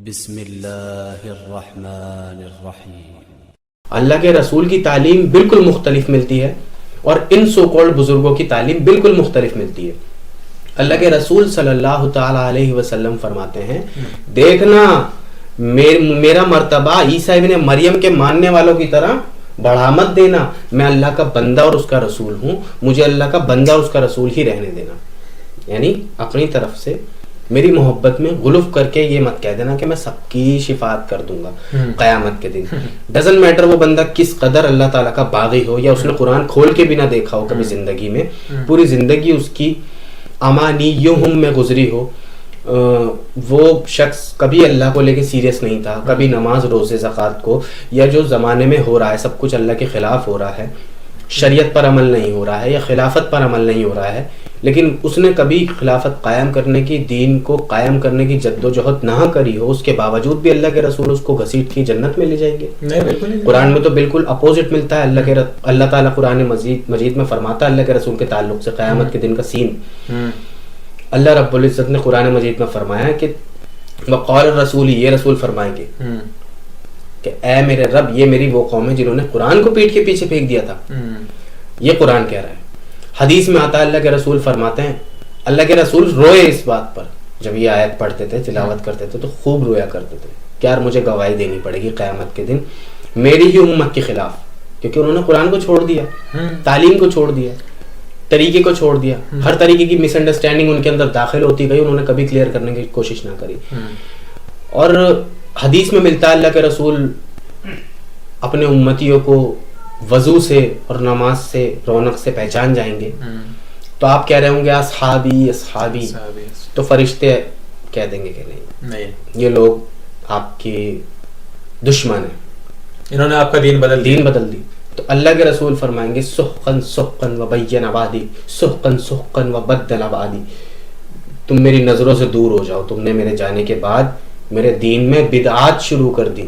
بسم اللہ الرحمن الرحیم۔ اللہ کے رسول کی تعلیم بالکل مختلف ملتی ہے اور ان سو کالڈ بزرگوں کی تعلیم بالکل مختلف ملتی ہے۔ اللہ کے رسول صلی اللہ تعالی علیہ وسلم فرماتے ہیں، دیکھنا میرا مرتبہ عیسیٰ ابن مریم کے ماننے والوں کی طرح بڑھا مت دینا، میں اللہ کا بندہ اور اس کا رسول ہوں، مجھے اللہ کا بندہ اور اس کا رسول ہی رہنے دینا۔ یعنی اپنی طرف سے میری محبت میں غلف کر کے یہ مت کہہ دینا کہ میں سب کی شفاعت کر دوں گا قیامت کے دن۔ ڈزنٹ میٹر وہ بندہ کس قدر اللہ تعالیٰ کا باغی ہو یا اس نے قرآن کھول کے بھی نہ دیکھا ہو کبھی زندگی میں، پوری زندگی اس کی امانیہم میں گزری ہو، وہ شخص کبھی اللہ کو لے کے سیریس نہیں تھا، کبھی نماز روزے زکوٰۃ کو، یا جو زمانے میں ہو رہا ہے سب کچھ اللہ کے خلاف ہو رہا ہے، شریعت پر عمل نہیں ہو رہا ہے یا خلافت پر عمل نہیں ہو رہا ہے، لیکن اس نے کبھی خلافت قائم کرنے کی، دین کو قائم کرنے کی جد و جہد نہ کری ہو، اس کے باوجود بھی اللہ کے رسول اس کو گھسیٹ کے جنت میں لے جائیں گے؟ قرآن میں تو بالکل اپوزٹ ملتا ہے۔ اللہ تعالیٰ قرآن مجید میں فرماتا ہے اللہ کے رسول کے تعلق سے قیامت کے دن کا سین۔ اللہ رب العزت نے قرآن مجید میں فرمایا کہ وقال الرسول، یہ رسول فرمائیں گے کہ اے میرے رب، یہ میری وہ قوم ہے جنہوں نے قرآن کو پیٹ کے پیچھے پھینک دیا تھا۔ یہ قرآن کہہ رہا ہے۔ حدیث میں آتا ہے اللہ کے رسول فرماتے ہیں، اللہ کے رسول روئے اس بات پر، جب یہ آیت پڑھتے تھے تلاوت کرتے تھے تو خوب رویا کرتے تھے کہ یار مجھے گواہی دینی پڑے گی قیامت کے دن میری ہی امت کے خلاف، کیونکہ انہوں نے قرآن کو چھوڑ دیا، تعلیم کو چھوڑ دیا، طریقے کو چھوڑ دیا، ہر طریقے کی مس انڈرسٹینڈنگ ان کے اندر داخل ہوتی گئی، انہوں نے کبھی کلیئر کرنے کی کوشش نہ کری۔ اور حدیث میں ملتا ہے اللہ کے رسول اپنے امتیوں کو وضو سے اور نماز سے، رونق سے پہچان جائیں گے، تو آپ کہہ رہے ہوں گے اصحابی اصحابی، تو فرشتے کہہ دیں گے کہ نہیں، یہ لوگ آپ کے دشمن ہیں، انہوں نے آپ کا دین بدل دی۔ تو اللہ کے رسول فرمائیں گے سحقن سحقن و بین عبادی، سحقن سحقن و بدل عبادی، تم میری نظروں سے دور ہو جاؤ، تم نے میرے جانے کے بعد میرے دین میں بدعات شروع کر دی،